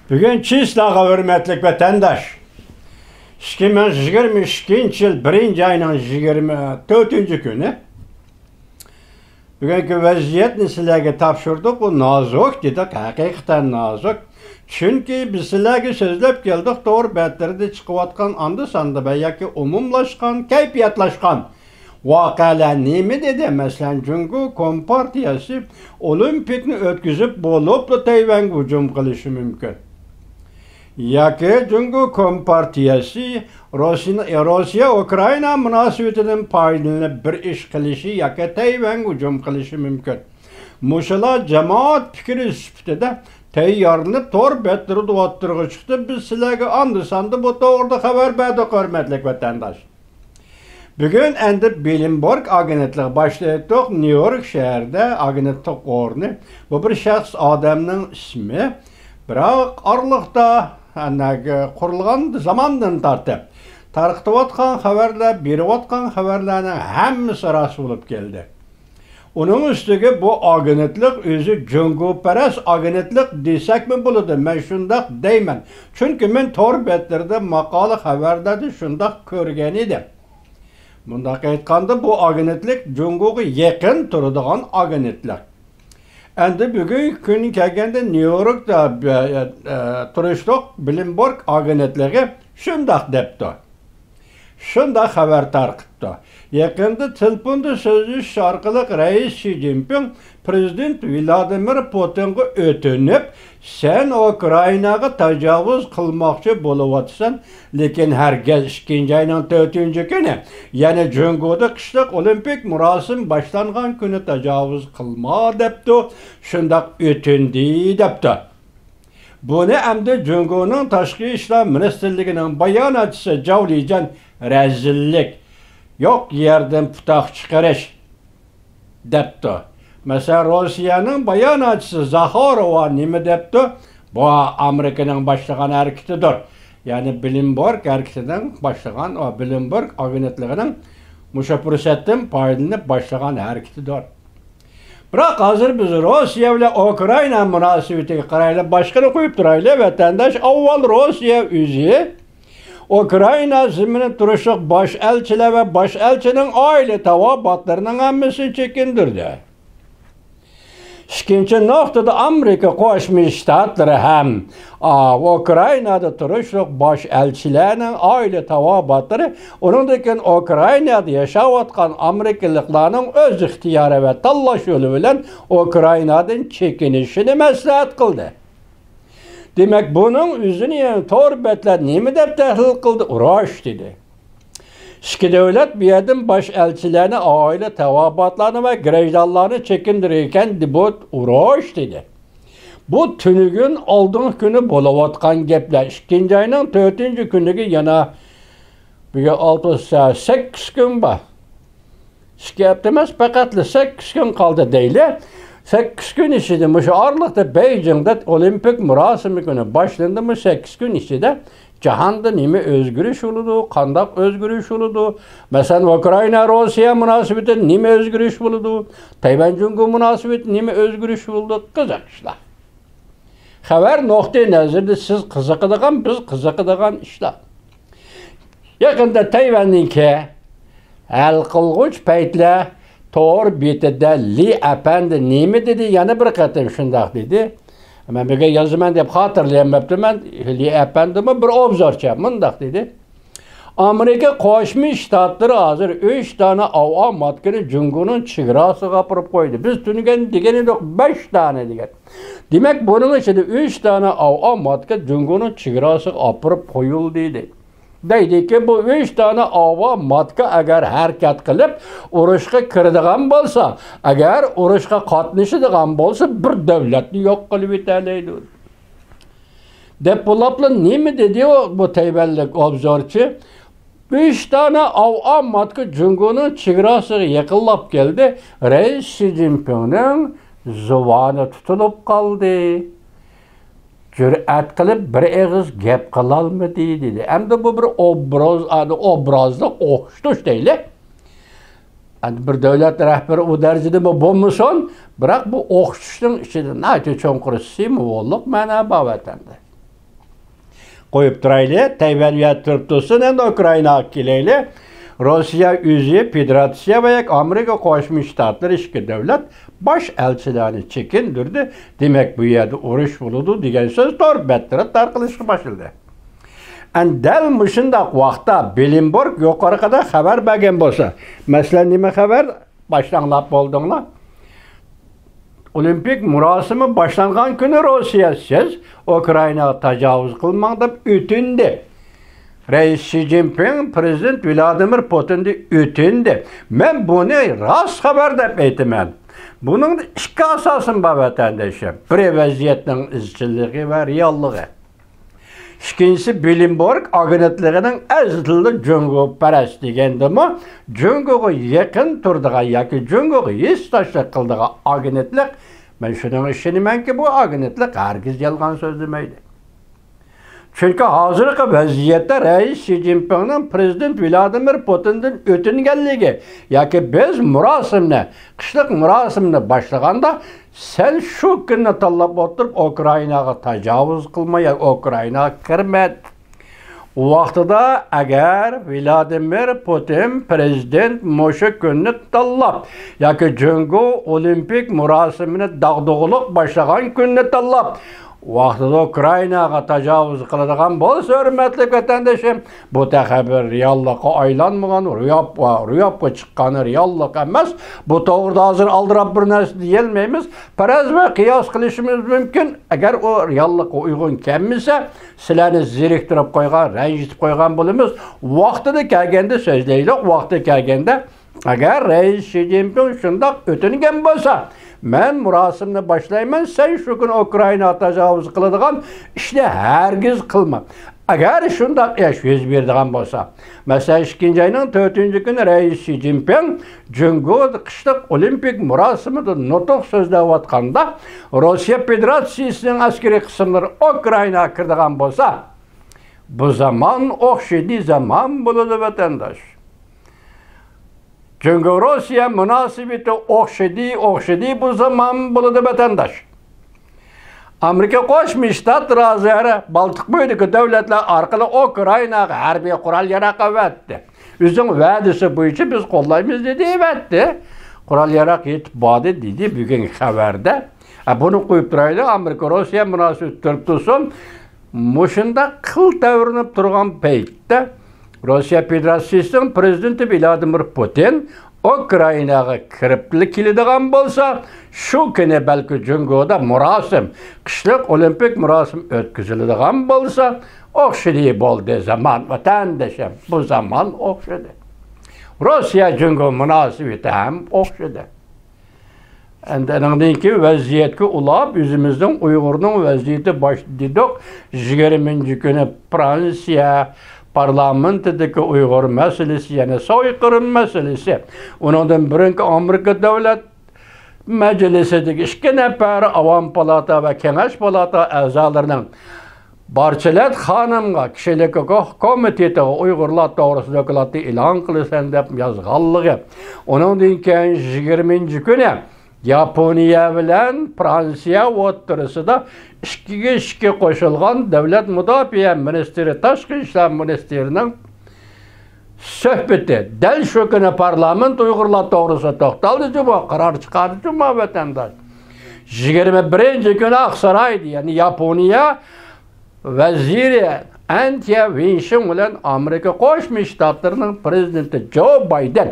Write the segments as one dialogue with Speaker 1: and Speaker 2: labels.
Speaker 1: Bugün Çislağa hürmetlik vatandaş. 2022 yıl 1. ayının 24. günü bugünkü vaziyetini sizlerge tapşırdık. Bu nazuk dedik, hakikaten nazuk. Çünkü biz sizlerge sözlep geldik, doğru betleri çıkıvatkan andı sandı ve yaki umumlaşkan, keyfiyatlaşkan vakalar nemi dedi. Mesela çünkü Kompartiyası olimpikni ötküzüp bolup da Tayvan hücum kılışı mümkün. Yaki çünkü Kompartiyası Rusya-Ukrayna münasebetinin payını bir iş kılışı yaki Tayvan hücum kılışı mümkün. Muşala cemaat fikri süptede teyarlanıp tor betleri duattırgı çıktı. Biz sizlerge andı sandı bu da orada haber verdik hürmetlik vatandaş. Bugün endi Bilimborg agentliği başladık. New York şehirde agentlik ornu. Bu bir şahs adamın ismi. Biroq arlıqda qurulgan zamandan tartib tarqatayotgan xabarlar, berayotgan xabarlarning hammasi rost bo'lib keldi. Uning ustiga bu agentlik o'zi jungoparast agentlik desakmi bo'ladi. Men shundoq deyman. Chunki men tor betlarda maqola xabarlarda shundoq ko'rgan edim. Bundaq aytganda bu agentlik jungoga yaqin turadigan agentlik. Endi bugun kun kelganda New Yorkda turishliq Bilimborg agentligi shundoq debdi. Shundoq xabar tarqatdi. Yaqinda telefonda so'zlash orqali Rais Xi Jinping Prezident Vladimir Putinga o'tinib, sen Ukraynaga tajovuz qilmoqchi bo'layotsan, lekin hargiz 2. ayning 4. kuni, ya'ni Jungoda qishliq olimpik murosim boshlangan kuni tajovuz qilma debdi, shundoq o'tindi debdi. Buni endi Jungoning tashqi ishlar ministrligining bayonotchisi Javlijan rezillik, yo'q yerdan putoq chiqarish debdi. Mesela Rusya'nın bayonotchisi Zaxarova nima debdi? Bu Amerika'nın başlagan hareketidir. Yani Bilimborg hareketinden başlagan o Bilimborg agentliğinin muşa fursatdan foydalanıp başlagan hareketidir. Biroq hozir biz Rusya bilan Ukrayna munosabatiga qaraylik, boshqani qo'yib turaylik. Vatandash avval Rusya o'zi Ukrayna zimini turishliq bosh elchilar va bosh elchining oila tavobatlarining hammasini chekindirdi. İkinci noktada Amerika Qo'shma Shtatlari ham Ukraynada turishliq bosh elchilarning oila tavobatlari, uningdan Ukraynada yashayotgan amerikaliklarning o'z ixtiyori va tanlash yo'li bilan Ukraynadan chekinishini maslahat qildi. Demak, buning o'zini tor betlar nima deb tahlil qildi? Urush dedi. İki devlet bir yerden baş elçilerini, aile tevabatlarını ve grejdanlarını çekindirirken bu uğraş dedi. Bu tünügün aldığın günü bolavatkan gepler. 2. ayının 4. günü yana 8 gün var. 2 hafta demez fakat 8 gün kaldı değil. 8 gün içinde şu aralıkta Beijing'de olimpik murasimi günü başlandı mı 8 gün içinde cahanda nime özgürlüş oludu, kandak özgürlüş oludu. Mesela Ukrayna Rusya münasebeti nime özgürlüş oludu. Tayvan Cumhuriyeti münasebeti nime özgürlüş oldu. Kızak işler. Haber noktayı nazarda siz kızakıdığın, biz kızakıdığın işler. Yakında Tayvan'ınki el kılgıç peytle Tor bitide Li Efendi nime dedi, yana bir katım şundak dedi. Ben bir yazıman deyip hatırlayamaptım, ben Li Efendi'me bir obzorça mındaq dedi. Amerika Qo'shma Shtatlari hozir 3 tane ava matkini Jungoning chegarasiga qapirib qo'ydi. Biz tunigan degan edik 5 tane degan. Demak, buning ichida 3 tane ava matka Jungoning chegarasiga qapirib qo'yildi dedi. Deydiki bu 3 tane ava matka agar harakat qilib urushga kiradigan bo'lsa, agar urushga qatnashadigan bo'lsa, bir davlatni yo'q qilib yetadi. Deb bulapla nima dedi bu Tayvanlik obzorchi? 3 tane ava matka Jungoning chegarasiga yaqinlab keldi. Rais Xi Jinpingning zuvoni tutilib qoldi. Cüret qilib bir eg'iz gap qilolmadi dedi. Endi bu bir obrazda o'xshatish deyli. Endi bir davlat rahbari u darajada bo'lmasin, biroq bu o'xshatishning ichida nacha cho'nqir simvollik ma'no bor vatanda. qo'yib turaylik. Tayvan turib tursin, endi Ukrainaga kelaylik. Rossiya o'zi, Federatsiya va Amerika Qo'shma Shtatlar ikki davlat bosh elchilarini chekindirdi. Demak, bu yerda urush bo'ladi degan so'z to'rt tarqalishga boshladi. Dal mushundaq vaqtda Bloomberg yuqorida xabar bergan bo'lsa, masalan, nima xabar? Boshlanlab bo'ldinglar. Olimpik murosimi boshlangan kuni Rossiya siz Ukrainaga tajovuz qilmang deb o'tindi. Reis Xi Jinping Prezident Vladimir Putinni o'tindi. Men buni rost xabar deb aytaman. Buning ikki asosim bor vatandoshim. Bir vaziyatning izchilligi va realligi. İkincisi Bloomberg agentligining azizli Jungo parast degandimi, Jungoga yaqin turdigan yoki Jungoga hissdoshlik qildigan agentlik, men shuning ishonamanki, bu agentlik hargiz yolg'on so'z demaydi. Chunki hozirgi vaziyatda Reis Xi Jinpingning Prezident Vladimir Putindan o'tinganligi yoki biz murosimni, qishliq murosimni boshlaganda sen shu kunni tanlab o'tirib Ukrainaga tajovuz qilmay, Ukrainaga kirma. U vaqtida agar Vladimir Putin prezident mushu kunni tanlab yoki Jungo olimpik murosimini dag'dug'liq boshlagan kunni tanlab vaqtida Ukrainaga tajovuz qiladigan bo'lsa, hurmatli vatandoshim, bu taxabir reallikqa aylanmagan, rüyapga chiqqani reallik emas. Bu to'g'rida hozir aldirab bir narsa deyilmaymiz. Faraz va qiyos qilishimiz mumkin. Agar o reallikqa uyg'un kelmasa, sizlarni zeriktirib qo'ygan, ranjitib qo'ygan bo'lamiz. Vaqtida kelganda so'zlaylik, vaqti kelganda agar Reis Xi Jinping shundoq o'tingan bo'lsa, men murosimni boshlayman, sen shu kun Ukraina tajovuz qiladigan ishni hargiz qilma. Agar shundoq ish yuz beradigan bo'lsa, masalan 2-oyning 4-kuni Reis Xi Jinping Jungo qishliq olimpik murosimida nutq so'zlayotganda Rossiya Federatsiyasining askariy qismlari Ukrainaga kiradigan bo'lsa, bu zaman o'xshaydi zaman bo'ladi vatandosh. Çünkü Rusya münasebeti okşidi bu zaman buludu vatandaş. Amerika Qo'shma Shtatlar razıyarı Baltık boyidagi devletler arkalı Ukraynaga harbiy qurol yaraq evatdi. O'zining va'dasi bo'yicha biz qo'llaymiz dedi evatdi. Qurol yaraq yetib bordi dedi bugun xabarda. Buni qo'yib turaylik, Amerika Rossiya munosabati turib tursin. Mushunda qil tavrinib turgan paytda Rossiya Federatsiyasining prezidenti Vladimir Putin Ukrainaga kirib keladigan bo'lsa, shu kuni balki Jungoda murosim, qishliq olimpik murosim o'tkaziladigan bo'lsa, o'xshidi bo'ldi zaman vatandoshim. Bu zaman o'xshidi. Rossiya Jungo munosabati ham o'xshidi. Andan ki vaziyatga ulab o'zimizning Uyg'urning vaziyati boshlandik. 20-kuni Fransiya parlamentidagi Uyg'ur masalasi, yana so'yqirm masalasi. Undan birinchi Amerika davlat majlisidagi 2 nafar avam palata va kengash palata a'zolarining Barchilat xonimga kishilik huquq komiteti Uyg'urlar to'g'risida doklati e'lon qilsin deb yozganligi. Undan keyin 20-kuni Yaponiya bilan Fransiya o'rtasida 2-2 qo'shilgan davlat mudofaa ministri, tashqi ishlar ministrining suhbati. Dal shu kuni parlament Uyg'urlar to'g'risida to'xtaldi, bu qaror chiqardi vatandosh. 21-kuni Aqsaroyda, ya'ni Yaponiya vaziri Antya Vinshin bilan Amerika Qo'shma Shtatlarining prezidenti Joe Biden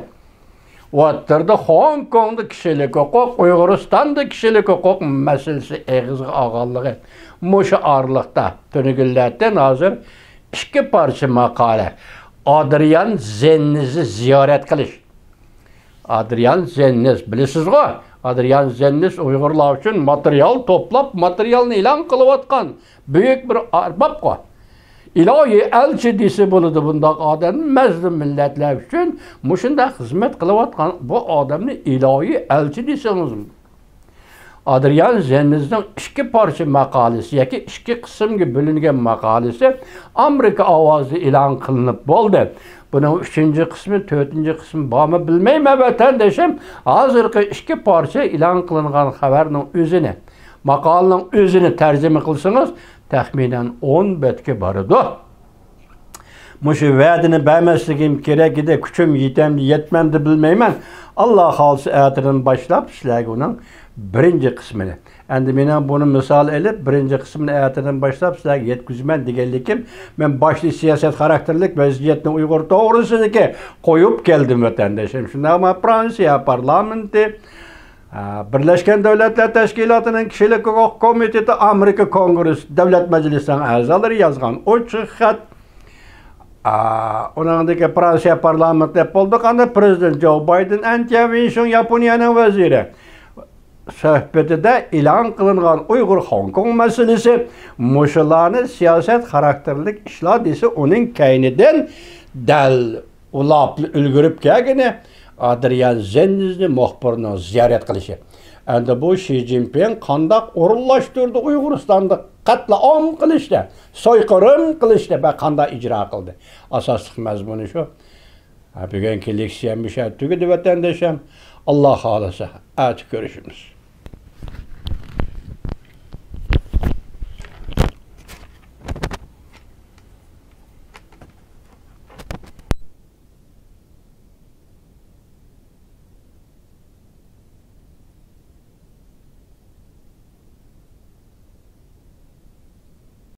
Speaker 1: o'tirdi. Hong Kongda kishilik huquq, Uyg'uristonda kishilik huquq masalasi eg'izga olganligi. Mushu orliqda tunigillardan hozir 2 parcha maqola. Adrian Zennisni ziyorat qilish. Adrian Zennis bilasizmi? Adrian Zennis Uyg'urlar uchun material to'plab, materialni e'lon qilayotgan büyük bir arbobqa. İlahi elçi desi bo'ladi bundoq odam mazlum millatlar uchun mushunda xizmat qilayotgan bu odamni ilohiy elchi desangiz. Adrian Zennisning 2 parcha maqolasi yoki 2 qismga bo'lingan maqolasi Amerika ovozi e'lon qilinib bo'ldi. Buning 3-qismi, 4-qismi bormi bilmayman vatandoshim. Hozirgi 2 parcha e'lon qilingan xabarning o'zini, maqolaning o'zini tarjima qilsangiz, Təxminən 10 betki barıdı. Muşu vədini bəməsligim gerek idi, küçüm yetmemdi bilmeymen. Allah halsı əyatirin başlap sizlərə onun birinci kısmını. Endi menen bunu misal elip birinci kısmını əyatirin başlap sizlərə yetküzmen degellikim. Ben başlı siyaset karakterlik vəziyyətini Uygur doğrusu ki koyup geldim vatandaşım. Şimdi ama Fransa parlamenti, Birleşken Devletler Teşkilatı'nın Kişilik Hukuk Komiteti, Amerika Kongresi Devlet Meclisi'nin azaları yazgan o çıkat. Onandaki Fransa parlamentinde bulduk anda Prezident Joe Biden intervention Japonya'nın veziri. Söhbeti de ilan kılınan Uygur Hong Kong meselesi muşularını siyaset karakterlik işladisi onun kayniden del ulaplı ülgürüp gelgini Adrian Zendizli muhbirini ziyaret kılışı. Endi bu Xi Jinping qandaq orunlaştırdı Uyg'uristonda qatlaom qilishdi, soyqirım qilishdi va qanday ijro qildi. Asosli mazmuni shu. Bugungi leksiyam shu tugadi vatandoshim. Alloh xolisa, ati ko'rishimiz.